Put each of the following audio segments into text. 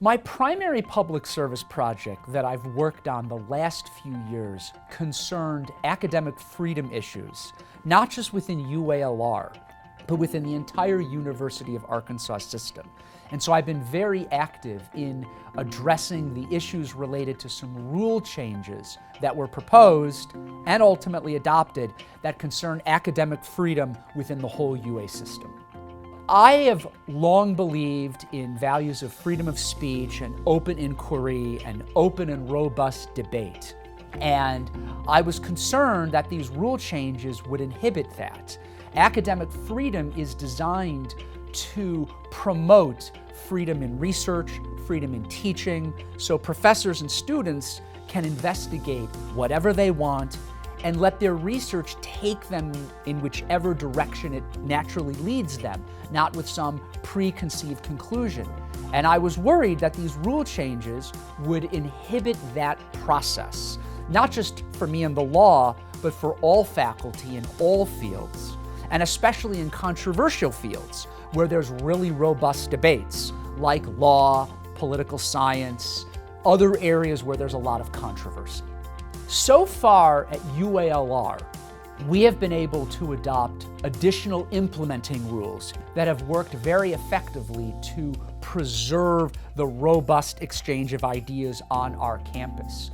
My primary public service project that I've worked on the last few years concerned academic freedom issues, not just within UALR, but within the entire University of Arkansas system. And so I've been very active in addressing the issues related to some rule changes that were proposed and ultimately adopted that concern academic freedom within the whole UA system. I have long believed in values of freedom of speech and open inquiry and open and robust debate. And I was concerned that these rule changes would inhibit that. Academic freedom is designed to promote freedom in research, freedom in teaching, so professors and students can investigate whatever they want and let their research take them in whichever direction it naturally leads them, not with some preconceived conclusion. And I was worried that these rule changes would inhibit that process, not just for me in the law, but for all faculty in all fields, and especially in controversial fields where there's really robust debates, like law, political science, other areas where there's a lot of controversy. So far at UALR, we have been able to adopt additional implementing rules that have worked very effectively to preserve the robust exchange of ideas on our campus.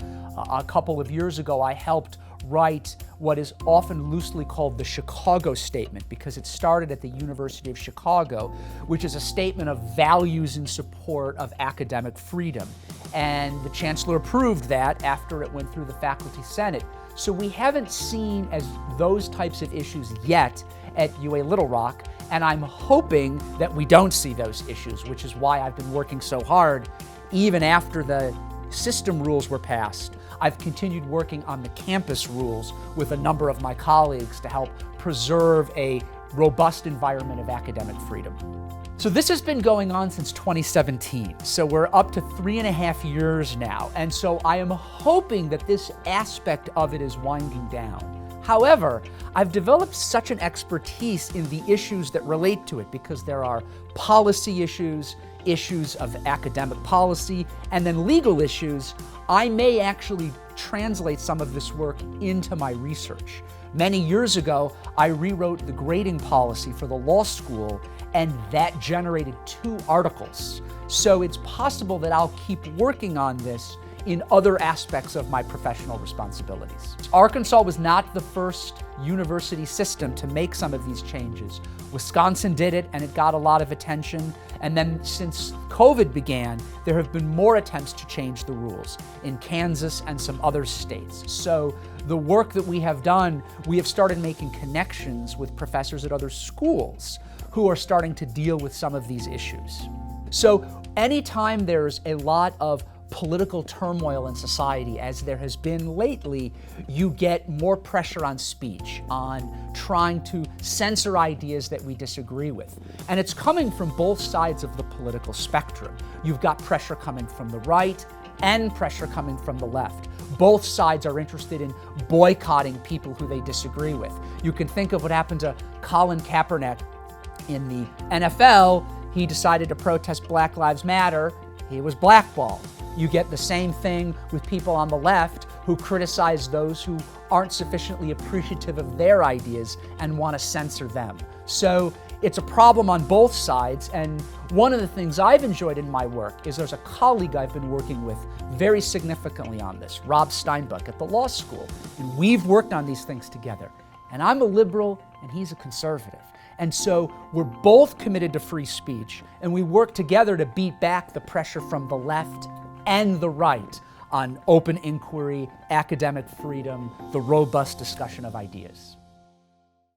A couple of years ago, I helped write what is often loosely called the Chicago Statement, because it started at the University of Chicago, which is a statement of values in support of academic freedom. And the chancellor approved that after it went through the faculty senate. So we haven't seen as those types of issues yet at UA Little Rock, and I'm hoping that we don't see those issues, which is why I've been working so hard. Even after the system rules were passed, I've continued working on the campus rules with a number of my colleagues to help preserve a robust environment of academic freedom. So this has been going on since 2017, so we're up to 3.5 years now, and so I am hoping that this aspect of it is winding down. However, I've developed such an expertise in the issues that relate to it, because there are policy issues, issues of academic policy, and then legal issues. I may actually translate some of this work into my research. Many years ago, I rewrote the grading policy for the law school, and that generated 2 articles. So it's possible that I'll keep working on this in other aspects of my professional responsibilities. Arkansas was not the first university system to make some of these changes. Wisconsin did it, and it got a lot of attention. And then since COVID began, there have been more attempts to change the rules in Kansas and some other states. So the work that we have done, we have started making connections with professors at other schools who are starting to deal with some of these issues. So anytime there's a lot of political turmoil in society, as there has been lately, you get more pressure on speech, on trying to censor ideas that we disagree with. And it's coming from both sides of the political spectrum. You've got pressure coming from the right and pressure coming from the left. Both sides are interested in boycotting people who they disagree with. You can think of what happened to Colin Kaepernick in the NFL. He decided to protest Black Lives Matter. He was blackballed. You get the same thing with people on the left who criticize those who aren't sufficiently appreciative of their ideas and want to censor them. So it's a problem on both sides, and one of the things I've enjoyed in my work is there's a colleague I've been working with very significantly on this, Rob Steinbuck at the law school, and we've worked on these things together. And I'm a liberal and he's a conservative. And so we're both committed to free speech, and we work together to beat back the pressure from the left and the right on open inquiry, academic freedom, the robust discussion of ideas.